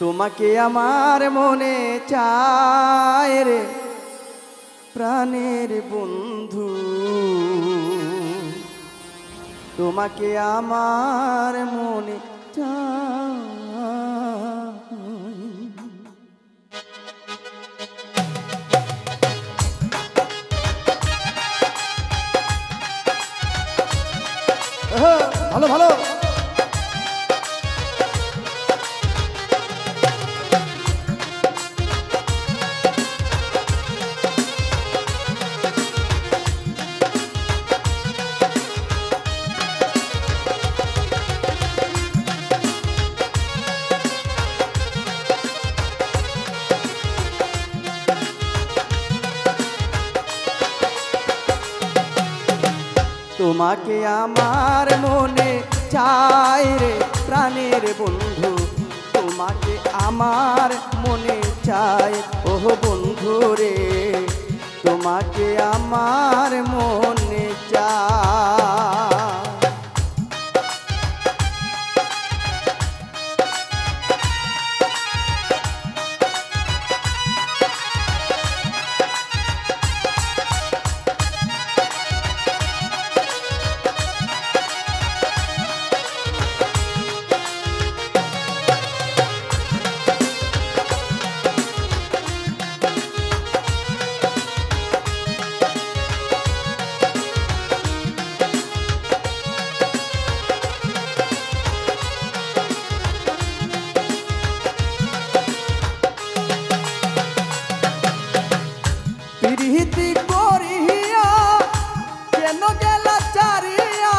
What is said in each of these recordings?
তোমাকে আমার মনে চায় রে প্রাণের বন্ধু, তোমাকে আমার মনে চায়। ভালো ভালো তোমাকে আমার মনে চায় রে প্রাণের বন্ধু, তোমাকে আমার মনে চায় ও বন্ধু রে, তোমাকে আমার মনে চায়। প্রীতি করিয়া কেন গেলা চারিয়া,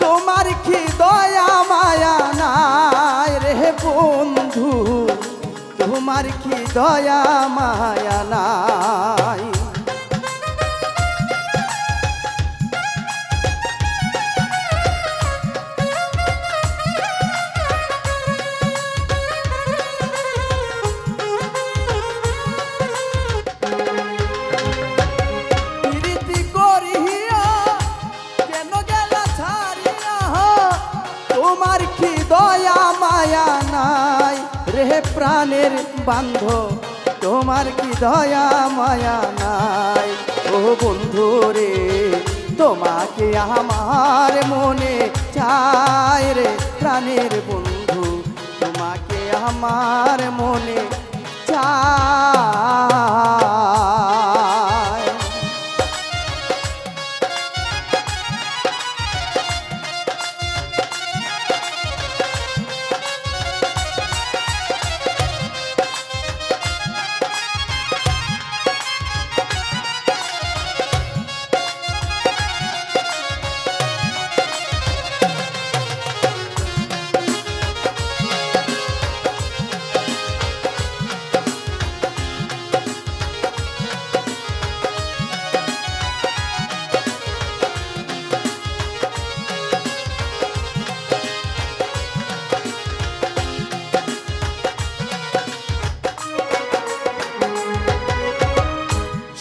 তোমার কি দয়া মায়া নাই রে বন্ধু, তোমার কি দয়া মায়া নাই। তোমার কি দয়া মায়া নাই রে প্রাণের বান্ধব, তোমার কি দয়া মায়া নাই ও বন্ধু রে, তোমাকে আমার মনে চায় রে প্রাণের বন্ধু, তোমাকে আমার মনে চায়।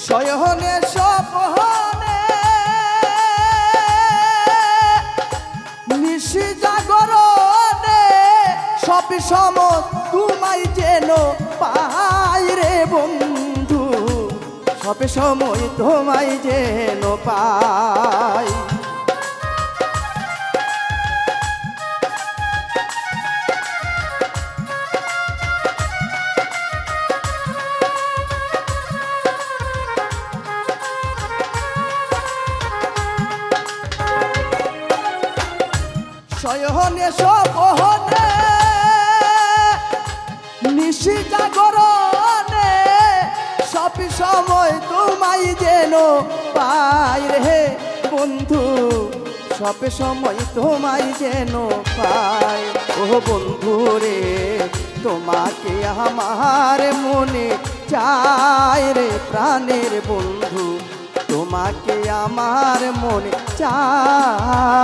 শয়নে স্বপনে নিশি জাগরণে সব সময় তোমায় যেন পাই রে বন্ধু, সব সময় তোমায় যেন পাই। শয়নে স্বপনে নিশি জাগরণে সব সময় তোমায় যেন পাই রে বন্ধু, সব সময় তোমায় যেন পাই ও বন্ধু রে, তোমাকে আমার মনে চায় রে প্রাণের বন্ধু, তোমাকে আমার মনে চায়।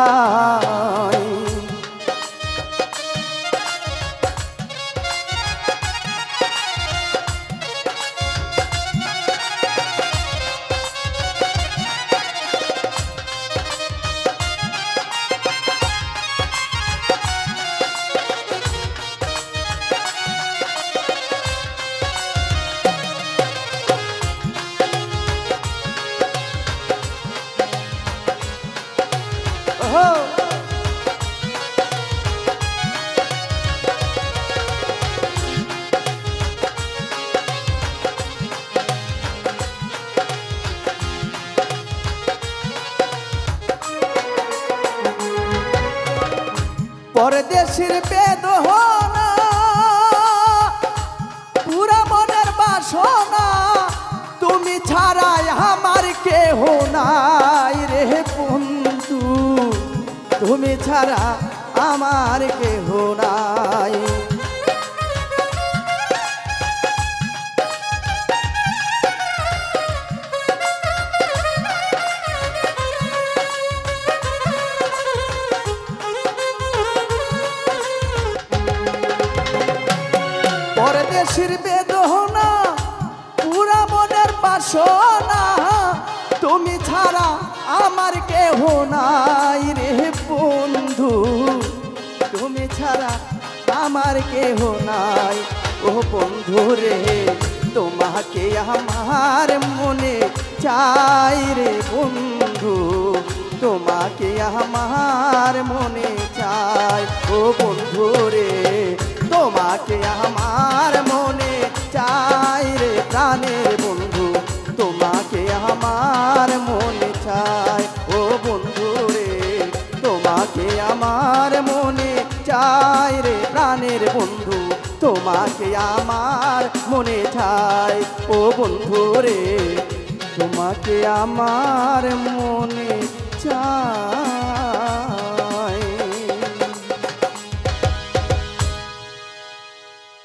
পরদেশির বেদনা পুরা মনের বাসনা তুমি ছাড়াই আমার কেহ নাই রে বন্ধু তুমি ছাড়া আমার কেহ নাই পরদেশির বেদনা পুরা মনের বাসনা তুমি ছাড়া আমার কেহ নাই রে বন্ধু তুমি ছাড়া আমার কেহ নাই ও বন্ধু রে তোমাকে আমার মনে চাই রে বন্ধু তোমাকে আমার মনে চাই ও বন্ধু রে তোমাকে আমার মনে চাই রে প্রাণের বন্ধু তোমাকে আমার মনে চাই ও বন্ধু রে তোমাকে আমার মনে চাই রে প্রাণের বন্ধু তোমাকে আমার মনে চাই ও বন্ধু রে তোমাকে আমার মনে চাই